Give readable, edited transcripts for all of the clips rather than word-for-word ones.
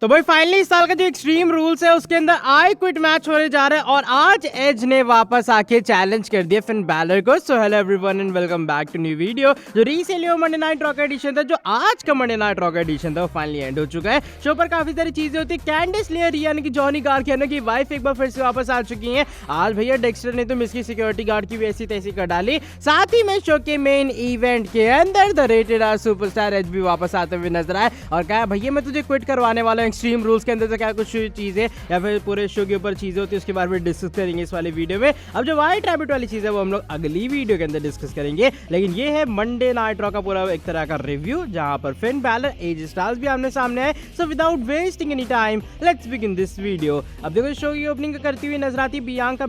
तो भाई फाइनली इस साल का जो एक्सट्रीम रूल्स है उसके अंदर आई क्विट मैच होने जा रहा है और आज एज ने वापस आके चैलेंज कर दिया फिन बैलर को। So hello everyone and welcome back to new video. जो रिसेंटली मंडे नाइट रॉ का एडिशन था, जो आज का मंडे नाइट रॉ का एडिशन था, वो फाइनली एंड हो चुका है। शो पर काफी सारी चीजें होती है। कैंडिस लेयर यानी कि जॉनी गार्सिया की वाइफ एक बार फिर से वापस आ चुकी है। आज भैया डेक्स्टर ने तो मिसकी सिक्योरिटी गार्ड की भी ऐसी तैसी कर डाली। साथ ही में शो के मेन इवेंट के अंदर the rated R superstar Edge भी वापस आते हुए नजर आए और कहा भैया मैं तुझे क्विट करवाने वाला हूँ। एक्सट्रीम रूल्स के अंदर तो क्या कुछ चीजें या फिर पूरे शो के ऊपर चीजें होती है उसके बारे में डिस्कस करेंगे इस वाले वीडियो में। अब जो व्हाइट रैबिट वाली चीज है वो हम लोग अगली वीडियो के अंदर डिस्कस करेंगे, लेकिन ये है मंडे नाइट रॉ का पूरा एक तरह का रिव्यू जहां पर फिन बैलर एज स्टार्स भी आमने सामने आए। So without wasting any time let's begin this video. अब देखो शो की ओपनिंग करती हुई नजर आती है बियांका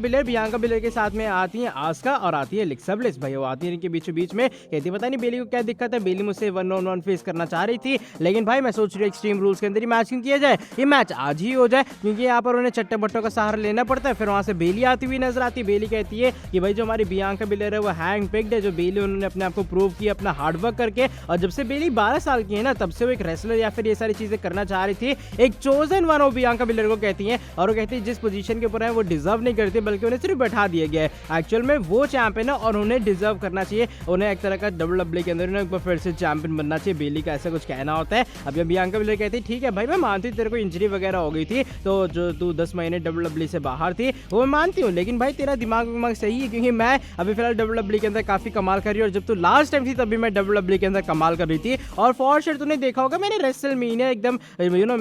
बिलेर के साथ में आती है आस्का और आती है एलेक्सा ब्लिस। भाई वो आती है इनके बीचों बीच में, कहती पता नहीं बेली को क्या दिक्कत है, बेली मुझसे 1-on-1 फेस करना चाह रही थी, लेकिन भाई मैं सोच रही हूँ एक्सट्रीम रूल्स के अंदर ही मैच क्यों किया जाए, ये मैच आज ही हो जाए, क्योंकि यहाँ पर उन्हें चट्टे बट्टों का सहारा लेना पड़ता है। फिर वहां से बेली आती हुई नजर आती है। बेली कहती है कि भाई जो हमारी बियांका बिलेर है वो हैंग पिक्ड है, जो बेली उन्होंने अपने आप को प्रूव किया अपना हार्डवर्क करके, और जब से बेली 12 साल की है ना तब से वो एक रेसलर या फिर ये सारी चीजें करना चाह रही थी। एक चोजन वन ऑफ बियांका बिलेर को कहती है और वो कहती है जिस पोजीशन के ऊपर है वो डिजर्व नहीं करती, बल्कि उन्हें सिर्फ बैठा दिया गया है। एक्चुअल में वो चैंपियन है और उन्हें डिजर्व करना चाहिए, उन्हें एक तरह का WWE के अंदर उन्हें एक बार फिर से चैंपियन बनना चाहिए। बेली का ऐसा कुछ कहना होता है। अब जब बियांका बिलेर कहती है ठीक है भाई मैं मानती हूँ तेरे को इंजरी वगैरह हो गई थी तो जो तू 10 महीने WWE से बाहर थी वो मैं मानती हूँ, लेकिन भाई तेरा दिमाग सही है, क्योंकि मैं अभी फिलहाल WWE के अंदर काफी कमाल कर रही हूँ और जब तू लास्ट टाइम थी तभी मैं WWE के अंदर कमाल कर रही थी। और फॉर श्योर तूने देखा होगा मैंने रेसलमेनिया एकदम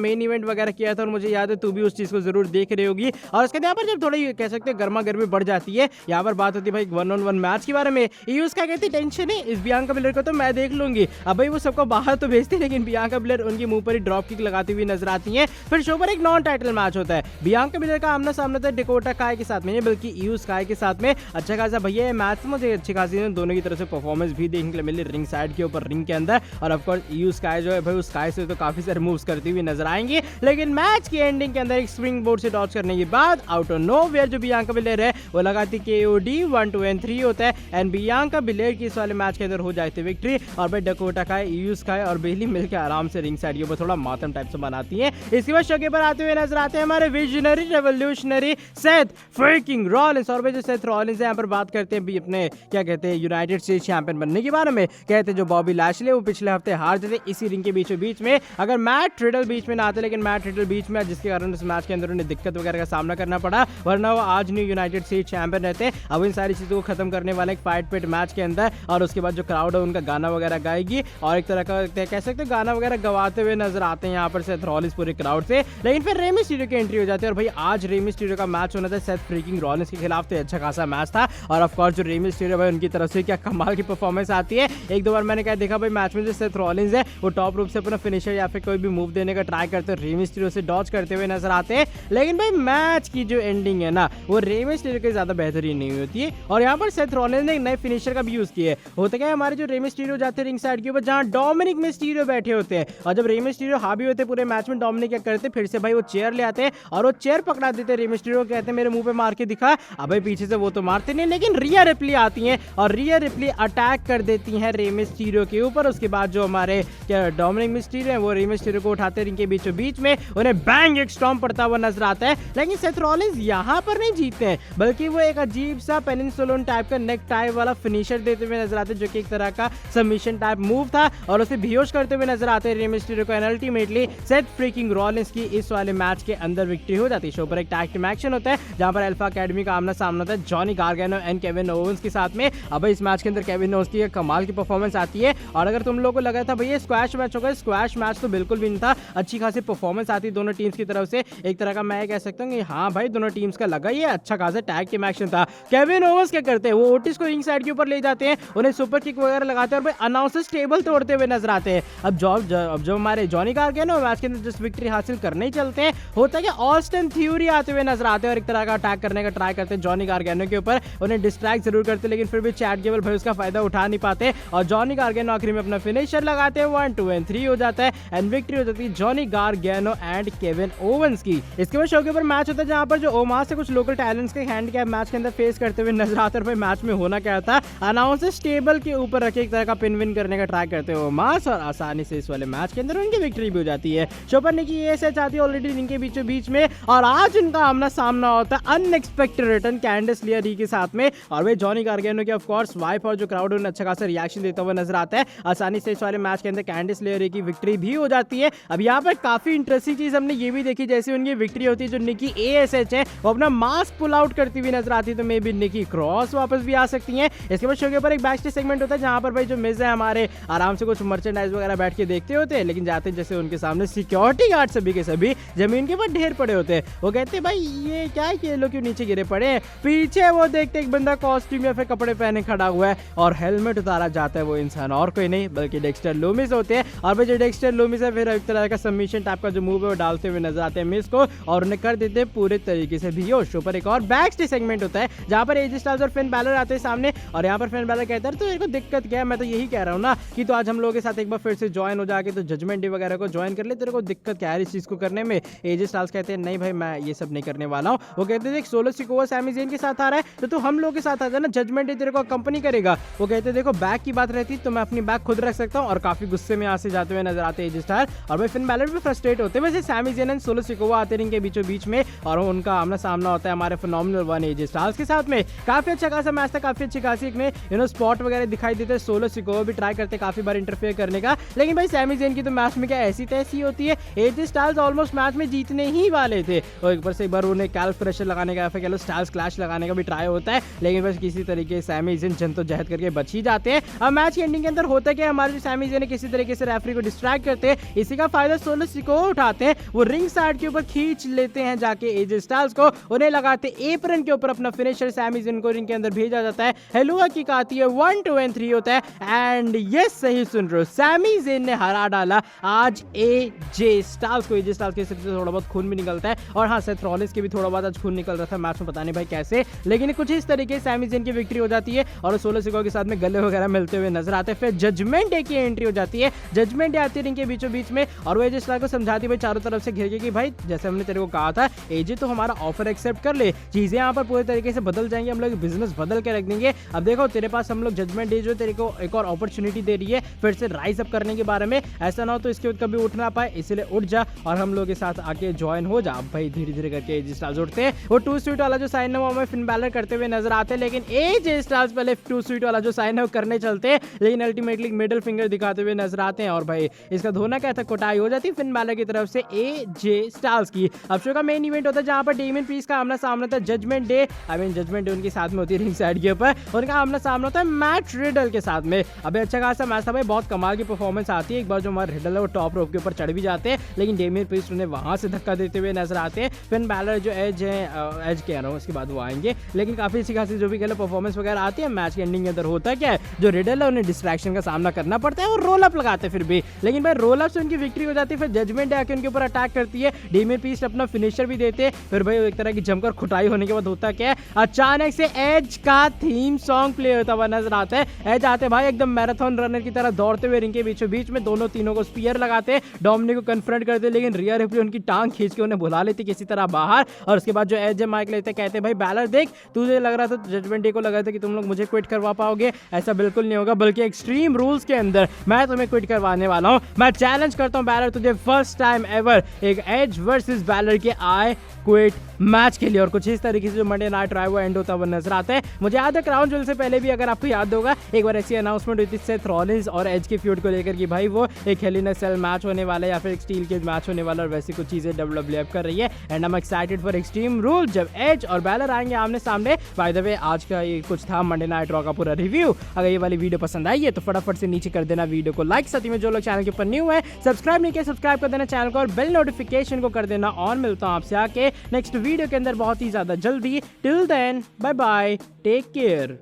मेन इवेंट वगैरह किया था और मुझे याद है तू भी उस चीज को जरूर देख रही होगी। और उसके यहाँ पर जब थोड़ी कह सकते हैं गर्मा गर्मी बढ़ जाती है, यहाँ पर बात होती है भाई 1-on-1 मैच के बारे में। ये उसका कहती टेंशन है इस बियांका बिलेर को तो मैं देख लूंगी। अब भाई वो सबको बाहर तो भेजती है, लेकिन बियांका बिलेर उनके मुंह पर ही ड्रॉप किक लगाती हुई नजर आती है। फिर शो पर एक नॉन टाइटल मैच होता है। बियांका बिलेर का आमना सामना था डकोटा काय के साथ में, नहीं बल्कि ईयू स्काई के साथ में। अच्छा खासा भैया ये मैच मुझे अच्छी खासी दोनों की तरफ से परफॉर्मेंस भी देखने के लिए मिली रिंग साइड के ऊपर रिंग के अंदर। और ऑफ कोर्स ईयू स्काई जो है भाई उस स्काई से तो काफी सारे मूव्स करती हुई नजर आएंगे, लेकिन मैच की एंडिंग के अंदर एक स्प्रिंग बोर्ड से डॉच करने के बाद आउट ऑफ नोवेयर जो बियांका बिलेर है वो लगाती KOD 1-2-3 होता है एंड बियांका बिलेर की इस वाले मैच के अंदर हो जाती है विक्ट्री। और भाई डकोटा काय, ईयू स्काई और बेली मिलकर आराम से रिंग साइड के ऊपर थोड़ा मातम टाइप से बनाती है। इसके बाद शो के ऊपर आते हुए नजर आते हैं हमारे visionary revolutionary Seth freaking Rollins. और भाई जो सेथ रॉलिंस है यहाँ पर बात करते हैं भी अपने क्या कहते हैं यूनाइटेड स्टेट्स चैंपियन बनने के बारे में। कहते हैं जो बॉबी लैशले वो पिछले हफ्ते हार जाते इसी रिंग के बीचों बीच में, अगर मैट रिडल बीच में ना आते, लेकिन मैट रिडल बीच में जिसके कारण उस मैच के अंदर उन्हें दिक्कत वगैरह का सामना करना पड़ा, वरना वो आज न्यू यूनाइटेड स्टेट्स चैंपियन रहते। अब इन सारी चीजों को खत्म करने वाले एक फाइट पिट मैच के अंदर, और उसके बाद जो क्राउड है उनका गाना वगैरह गाएगी और एक तरह का कह सकते हैं गाना वगैरह गवाते हुए नजर आते हैं यहाँ पर सेथ रॉलिंस पूरे क्राउड से। लेकिन फिर रे मिस्टीरियो की एंट्री हो जाती है और भाई आज रे मिस्टीरियो का मैच होना था सेथ फ्रीकिंग रॉलिंस के खिलाफ, तो अच्छा खासा मैच था। और ऑफ कोर्स जो रे मिस्टीरियो भाई उनकी तरफ से क्या कमाल की परफॉर्मेंस आती है। एक दो बार मैंने क्या देखा भाई मैच में जो सेथ रॉलिंस है वो टॉप रूप से अपना फिनिशर या फिर कोई भी मूव देने का ट्राई करते रे मिस्टीरियो से डॉच करते हुए नजर आते हैं, लेकिन भाई मैच की जो एंडिंग है ना वो रे मिस्टीरियो के ज्यादा बेहतरीन नहीं होती है। और यहाँ पर सेथ रॉलिंस ने एक नए फिनिशर का भी यूज किया है। होता क्या है हमारे जो रे मिस्टीरियो जाते हैं रिंग साइड के ऊपर जहाँ डोमिनिक मिस्टीरियो बैठे होते हैं, और जब रे मिस्टीरियो हावी होते हैं पूरे मैच में, डोमिनिक क्या करते फिर से भाई वो चेयर ले आते हैं और वो चेयर पकड़ा देते रे मिस्टीरियो, कहते हैं मेरे मुंह पे मार के दिखा। अब भाई पीछे से वो तो मारते नहीं, लेकिन रिया रिप्ली आती हैं और रिया रिप्ली अटैक कर देती हैं रे मिस्टीरियो के ऊपर। उसके बाद जो हमारे डोमिनिक मिस्टीरियो है वो रे मिस्टीरियो को उठाते रिंग के बीचों बीच में, उन्हें बैंग एक स्टॉम्प पड़ता हुआ नजर आता है। लेकिन सेथ रॉलिंस यहाँ पर नहीं जीतते हैं, बल्कि वो एक अजीब सा पेनिनसुलन टाइप का नेक टाइप वाला फिनिशर देते हुए नजर आते हैं, जो कि एक तरह का सबमिशन टाइप मूव था, और उसे बेहोश करते हुए नजर आते हैं रे मिस्टीरियो को। अल्टीमेटली सेथ फ्रीकिंग रॉलिंस की इस वाले मैच के अंदर विक्ट्री हो जाती है। शो पर एक टैग टीम एक्शन होता है जहां पर अल्फा एकेडमी का आमना सामना होता है जॉनी गार्गैनो एंड केविन ओवेंस के साथ में। अब इस मैच के अंदर केविन ओवेंस की कमाल की परफॉर्मेंस आती है, और अगर तुम लोगों को लगा था भैया स्क्वैश मैच होगा, स्क्वैश मैच तो बिल्कुल भी नहीं था। अच्छी खासी परफॉर्मेंस आती है दोनों टीम्स की तरफ से, एक तरह का मैं कह सकता हूँ कि हाँ भाई दोनों टीम्स का लगा ये अच्छा खासा टैग टीम एक्शन था। केविन ओवेंस क्या करते हैं वो ओटिस को रिंग साइड के ऊपर ले जाते हैं, उन्हें सुपर किक वगैरह लगाते हैं और भाई अनाउंसर्स टेबल तोड़ते हुए नजर आते हैं। अब जो हमारे जॉनी गार्गैनो मैच के अंदर जस्ट विक्ट्री हासिल करने ही चलते हैं, होता है कि ऑस्टिन थ्यूरी आते हुए नजर आते हैं और एक तरह का अटैक करने का ट्राई करते हैं जॉनी गार्गैनो के ऊपर, उन्हें डिस्ट्रैक्ट जरूर करते हैं, लेकिन फिर भी चैट गेबल भाई उसका फायदा उठा नहीं पाते और जॉनी गार्गैनो आखिरी में अपना फिनिशर लगाते हैं। 1-2-3 हो जाता है एंड विक्ट्री हो जाती है जॉनी गार्गैनो एंड केविन ओवेंस की। इसके बाद शो के ऊपर मैच होता है जहां पर जो ओमास से कुछ लोकल टैलेंट्स के हैंडकैप मैच के अंदर फेस करते हुए नजर आते हैं। भाई मैच में होना क्या था, अनाउंसर्स टेबल के ऊपर रखे एक तरह का पिन विन करने का ट्राई करते हैं ओमास, और आसानी से इस वाले मैच के अंदर उनकी विक्ट्री भी हो जाती है। शो पर निकी एएसएच आती है ऑलरेडी रिंग के बीचों बीच में और आज उनका आमना सामना होता है अनएक्सपेक्टेड रिटर्न कैंडिस लिया री के साथ में। और भाई जॉनी गार्गेनो के ऑफ कोर्स वाइफ और जो क्राउड उन्हें अच्छा खासा रिएक्शन देता हुआ नजर आता है। आसानी से इस वाले मैच के अंदर कैंडिस लेयर की विक्ट्री भी हो जाती है। अब यहाँ पर काफी इंटरेस्टिंग चीज हमने ये भी देखी, जैसे उनकी विक्ट्री होती है जो निकी एएसएच है वो अपना मास्क पुल आउट करती हुई नजर आती है, तो मे बी निकी क्रॉस वापस भी आ सकती है। इसके बाद शो के ऊपर एक बैक स्टेज सेगमेंट होता है जहां पर भाई जो मिज है हमारे आराम से कुछ मर्चेंडाइज वगैरह बैठ के देखते होते हैं, लेकिन जाते जैसे उनके सामने सिक्योरिटी गार्ड सभी के सभी जमीन के ऊपर ढेर पड़े होते हैं। वो कहते हैं भाई ये क्या है कि ये लोग क्यों नीचे गिरे पड़े हैं। पीछे वो देखते एक बंदा कॉस्ट्यूम या फिर कपड़े पहने खड़ा हुआ है और हेलमेट उतारा जाता है। वो इंसान और कोई नहीं बल्कि डेक्स्टर लूमिस होते हैं। और भाई जो डेक्स्टर लूमिस है फिर एक तरह का सबमिशन टाइप का जो मूव है वो डालते हुए नजर आते हैं मिस को और उन्हें कर देते हैं पूरे तरीके से बेहोश। ऊपर एक और बैक स्टेज सेगमेंट होता है जहां पर एजी स्टाइल्स और फिन बैलर आते हैं सामने और यहाँ पर फिन बैलर कहता है तो मेरे को दिक्कत क्या है, मैं तो यही कह रहा हूँ ना कि तो आज हम लोगों के साथ एक बार फिर से ज्वाइन हो जाके तो जजमेंट डे वगैरह को ज्वाइन कर ले, तेरे को दिक्कत क्या है इस चीज को करने में। एजी स्टाइल्स कहते हैं नहीं भाई मैं ये सब नहीं करने वाला हूँ। वो कहते हैं सोलो सिकोआ सैमी ज़ेन के साथ आ रहा है तो तू हम लोग के साथ आता है ना, जजमेंट डे तेरे को कंपनी करेगा। वो कहते हैं देखो बैग की बात रहती तो मैं अपनी बैग खुद रख सकता हूँ और काफी गुस्से में यहाँ से जाते हुए नजर आते हैं एजी स्टाइल और भाई फिन बैलर भी फ्रस्ट्रेट होते हैं। वैसे Sami Zayn and Solo Sikoa आते रिंग के बीचों बीच में और उनका आमना सामना होता है हमारे फिनोमिनल वन एजी स्टाइल्स के साथ में। काफी अच्छा खासा मैच था, काफी अच्छी खासी एक स्पॉट वगैरह दिखाई देते हैं। सोलो सिकोआ भी ट्राई करते काफी बार इंटरफेयर करने का, लेकिन भाई सैमी ज़ेन की तो मैच में क्या ऐसी तैसी होती है। एजी स्टाइल्स ऑलमोस्ट मैच में जीतने ही वाले थे और एक बार से एक बार उन्हें कैल्फ प्रेशर लगाने का या फिर स्टाइल्स क्लैश लगाने का भी ट्राई होता है, लेकिन बस किसी तरीके से सैमी ज़ेन जद्दोजहद करके बच ही जाते हैं। अब मैच की एंडिंग के अंदर होता है कि हमारे जो सैमी ज़ेन किसी तरीके से रेफरी को डिस्ट्रैक्ट करते हैं, इसी का फायदा सोलो सिकोआ उठाते हैं। वो रिंग साइड के ऊपर खींच लेते हैं जाके एजी स्टाइल्स को, उन्हें लगाते एप्रन के ऊपर अपना फिनिशर सैमी ज़ेन को रिंग के अंदर भेजा जाता है। हेलुआ किक आती है 1 2 and 3 होता है एंड ये सही सुन रहे हो सैमी ज़ेन ने हरा डाला आज एजे स्टाइल्स को। एजे स्टाइल्स के सिर से थोड़ा बहुत खून भी निकलता है और हाँ सेथ रॉलिंस के भी थोड़ा बहुत आज खून निकल रहा था मैच में, पता नहीं भाई कैसे, लेकिन कुछ इस तरीके से सैमी ज़ेन की विक्ट्री हो जाती है और सोलो सिकोआ के साथ में गले वगैरह मिलते हुए नजर आते हैं। फिर जजमेंट डे की एंट्री हो जाती है, जजमेंट डे आती है रिंग के बीचों बीच में और वो एजे स्टाइल्स को समझाती है भाई चारों तरफ से घिर के कि भाई जैसे हमने तेरे को कहा था एजे तो हमारा ऑफर एक्सेप्ट कर ले, चीजें यहाँ पर पूरे तरीके से बदल जाएंगी, हम लोग बिजनेस बदल के रख देंगे। अब देखो तेरे पास हम लोग जजमेंट डे जो तेरे को एक और अपॉर्चुनिटी दे रही है फिर से राइज अप करने के बारे में, ऐसा ना हो तो इसके बाद कभी उठ ना पाए, इसलिए उठ जा और हम लोग के साथ आके ज्वाइन हो जा। भाई धीरे धीरे करके एजे स्टाइल्स उठते हैं, वो टू स्वीट वाला जो साइन है वो हमें फिन बैलर करते हुए नजर आते हैं, लेकिन एजे स्टाइल्स पहले टू स्वीट वाला जो साइन है वो करने चलते हैं, लेकिन अल्टीमेटली मिडिल फिंगर दिखाते हुए नजर आते हैं और भाई इसका धोना क्या था, कुटाई हो जाती है फिन बैलर की तरफ से एजे स्टाइल्स की। अब शो का मेन इवेंट होता है जहां पर डेमियन प्रीस्ट का आमना सामना था judgment day, I mean judgment day उनके साथ में होती है रिंग साइड के ऊपर, उनका आमना सामना होता है मैट रिडल के साथ में। अबे अच्छा खासा मैच था भाई, बहुत कमाल की परफॉर्मेंस आती है। एक बार जो हमारे रिडल है वो टॉप रोप के ऊपर चढ़ भी जाते हैं, लेकिन डेमियन प्रीस्ट उन्हें वहां से धक्का देते हुए नजर आते हैं। फिन बैलर जो एज है, एज कह रहा हूँ उसके बाद वो आएंगे, लेकिन काफी अच्छी खासी जो भी कह परफॉर्मेंस वगैरह आती है। मैच के एंडिंग के अंदर होता क्या है, जो रिडल है उन्हें डिस्ट्रैक्शन का सामना करना पड़ता है और रोल अप लगाते हैं फिर भी, लेकिन भाई रोल अप से उनकी विक्ट्री हो जाती है। फिर जजमेंट डे आके उनके ऊपर अटैक करती है, डेमियन प्रीस्ट अपना फिनिशर भी देते हैं। फिर भाई एक तरह की जमकर खुटाई होने के बाद होता क्या है, अचानक से एज का थीम सॉन्ग प्ले होता हुआ नजर आता है। एज आते भाई एकदम मैराथन रनर की तरह दौड़ते हुए रिंग के बीचों बीच में, दोनों तीनों को स्पीयर लगाते हैं, डोमिनिक को कन्फ्रंट करते, लेकिन रिया रिप्ली उनकी टांग खींच के उन्हें बुला लेती किसी तरह बाहर। और उसके बाद जो एज माइक लेते कहते भाई बैलर देख, तुझे लग रहा था जजमेंट डे को लग रहा था कि तुम लोग मुझे क्विट करवा पाओगे, ऐसा बिल्कुल नहीं होगा, बल्कि एक्सट्रीम रूल्स के अंदर मैं तुम्हें क्विट करवाने वाला हूं। मैं चैलेंज करता हूं बैलर तुझे फर्स्ट टाइम एवर एक एज वर्सेस बैलर के आई क्विट मैच के लिए। और कुछ इस तरीके से जो मंडे नाइट रहा है वो एंड होता हुआ नजर आता है। मुझे याद है क्राउन ज्वेल से पहले भी अगर आपको याद होगा एक बार ऐसी अनाउंसमेंट हुई थी सेथ रॉलिंस और एज के फ्यूड को लेकर कि भाई वो एक हेल इन अ सेल मैच होने वाला है या फिर एक स्टील केज मैच होने वाला, और वैसी कुछ चीजें डब्ल्यूडब्ल्यूएफ कर रही है and I am excited for extreme rule जब एज और बैलर आएंगे आमने सामने। बाय द वे आज का ये कुछ था मंडे नाइट रॉ का पूरा रिव्यू। अगर ये वाली वीडियो पसंद आई है तो फटाफट से नीचे कर देना वीडियो को लाइक, साथ ही में जो लोग चैनल के ऊपर न्यू है सब्सक्राइब नहीं किया सब्सक्राइब कर देना चैनल को और बेल नोटिफिकेशन को कर देना ऑन। मिलता हूं आपसे आके नेक्स्ट वीडियो के अंदर बहुत ही ज्यादा जल्दी। Till then bye bye, take care.